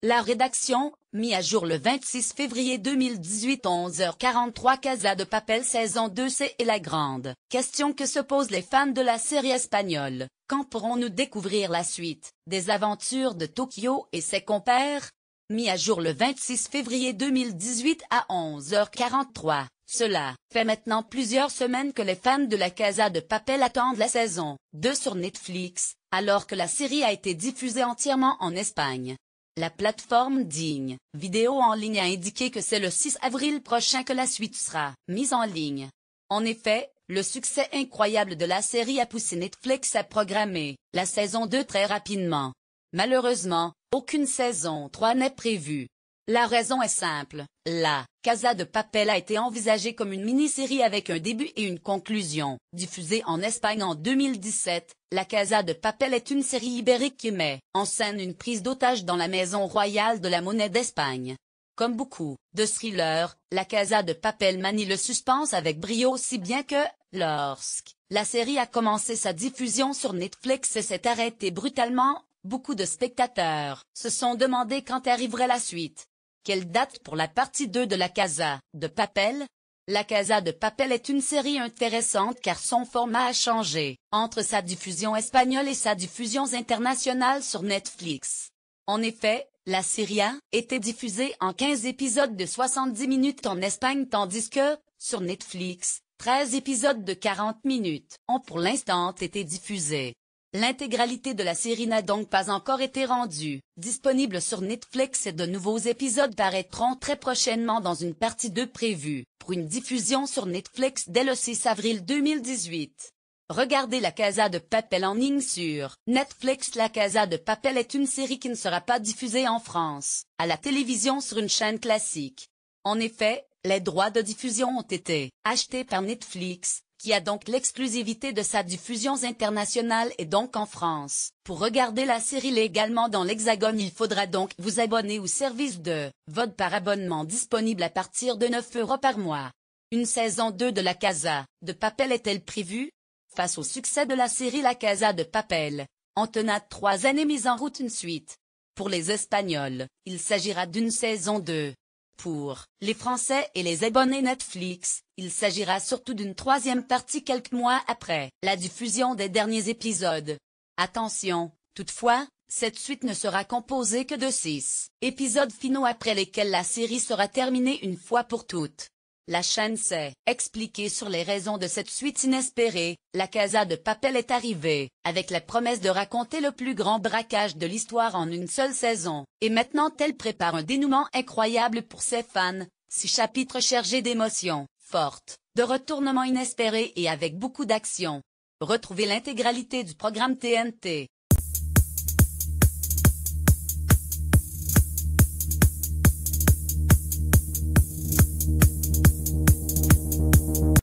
La rédaction, mis à jour le 26 février 2018 11h43 Casa de Papel saison 2 c'est la grande question que se posent les fans de la série espagnole. Quand pourrons-nous découvrir la suite des aventures de Tokyo et ses compères? Mis à jour le 26 février 2018 à 11h43. Cela fait maintenant plusieurs semaines que les fans de la Casa de Papel attendent la saison 2 sur Netflix, alors que la série a été diffusée entièrement en Espagne. La plateforme Digne Vidéo en ligne a indiqué que c'est le 6 avril prochain que la suite sera mise en ligne. En effet, le succès incroyable de la série a poussé Netflix à programmer la saison 2 très rapidement. Malheureusement, aucune saison 3 n'est prévue. La raison est simple, la Casa de Papel a été envisagée comme une mini-série avec un début et une conclusion. Diffusée en Espagne en 2017, la Casa de Papel est une série ibérique qui met en scène une prise d'otage dans la maison royale de la monnaie d'Espagne. Comme beaucoup de thrillers, la Casa de Papel manie le suspense avec brio si bien que, lorsque la série a commencé sa diffusion sur Netflix et s'est arrêtée brutalement, beaucoup de spectateurs se sont demandé quand arriverait la suite. Quelle date pour la partie 2 de la Casa de Papel? La Casa de Papel est une série intéressante car son format a changé entre sa diffusion espagnole et sa diffusion internationale sur Netflix. En effet, la série a été diffusée en 15 épisodes de 70 minutes en Espagne tandis que, sur Netflix, 13 épisodes de 40 minutes ont pour l'instant été diffusés. L'intégralité de la série n'a donc pas encore été rendue disponible sur Netflix et de nouveaux épisodes paraîtront très prochainement dans une partie 2 prévue pour une diffusion sur Netflix dès le 6 avril 2018. Regardez la Casa de Papel en ligne sur Netflix. La Casa de Papel est une série qui ne sera pas diffusée en France, à la télévision sur une chaîne classique. En effet, les droits de diffusion ont été achetés par Netflix, qui a donc l'exclusivité de sa diffusion internationale et donc en France. Pour regarder la série légalement dans l'Hexagone, il faudra donc vous abonner au service de VOD par abonnement disponible à partir de 9 € par mois. Une saison 2 de la Casa de Papel est-elle prévue? Face au succès de la série La Casa de Papel, on a 3 années mise en route une suite. Pour les Espagnols, il s'agira d'une saison 2. Pour les Français et les abonnés Netflix, il s'agira surtout d'une 3e partie quelques mois après la diffusion des derniers épisodes. Attention, toutefois, cette suite ne sera composée que de 6 épisodes finaux après lesquels la série sera terminée une fois pour toutes. La chaîne s'est expliquée sur les raisons de cette suite inespérée. La Casa de Papel est arrivée avec la promesse de raconter le plus grand braquage de l'histoire en une seule saison. Et maintenant elle prépare un dénouement incroyable pour ses fans, 6 chapitres chargés d'émotions fortes, de retournements inespérés et avec beaucoup d'action. Retrouvez l'intégralité du programme TNT